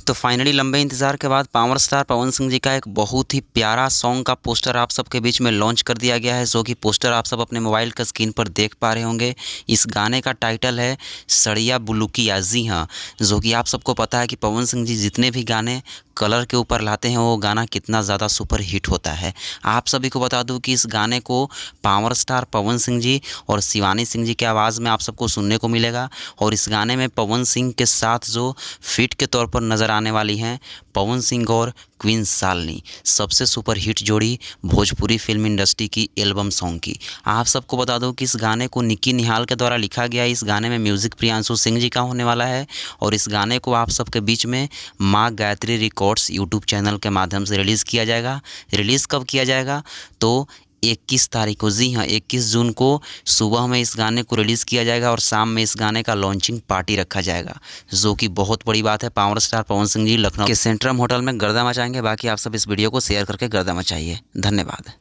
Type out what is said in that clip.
तो फाइनली लंबे इंतज़ार के बाद पावर स्टार पवन सिंह जी का एक बहुत ही प्यारा सॉन्ग का पोस्टर आप सबके बीच में लॉन्च कर दिया गया है, जो कि पोस्टर आप सब अपने मोबाइल का स्क्रीन पर देख पा रहे होंगे। इस गाने का टाइटल है सड़िया बुलुकिया। जी हाँ, जो कि आप सबको पता है कि पवन सिंह जी जितने भी गाने कलर के ऊपर लाते हैं वो गाना कितना ज़्यादा सुपर हिट होता है। आप सभी को बता दूं कि इस गाने को पावर स्टार पवन सिंह जी और शिवानी सिंह जी की आवाज़ में आप सबको सुनने को मिलेगा। और इस गाने में पवन सिंह के साथ जो फिट के तौर पर नज़र आने वाली हैं पवन सिंह और क्वीन शालिनी, सबसे सुपर हिट जोड़ी भोजपुरी फिल्म इंडस्ट्री की एल्बम सॉन्ग की। आप सबको बता दूं कि इस गाने को निकी निहाल के द्वारा लिखा गया। इस गाने में म्यूज़िक प्रियांशु सिंह जी का होने वाला है। और इस गाने को आप सबके बीच में माँ गायत्री रिकॉर्ड्स यूट्यूब चैनल के माध्यम से रिलीज़ किया जाएगा। रिलीज़ कब किया जाएगा? तो 21 तारीख को, जी हाँ 21 जून को सुबह में इस गाने को रिलीज़ किया जाएगा और शाम में इस गाने का लॉन्चिंग पार्टी रखा जाएगा, जो कि बहुत बड़ी बात है। पावर स्टार पवन सिंह जी लखनऊ के सेंट्रम होटल में गर्दा मचाएंगे। बाकी आप सब इस वीडियो को शेयर करके गर्दा मचाइए। धन्यवाद।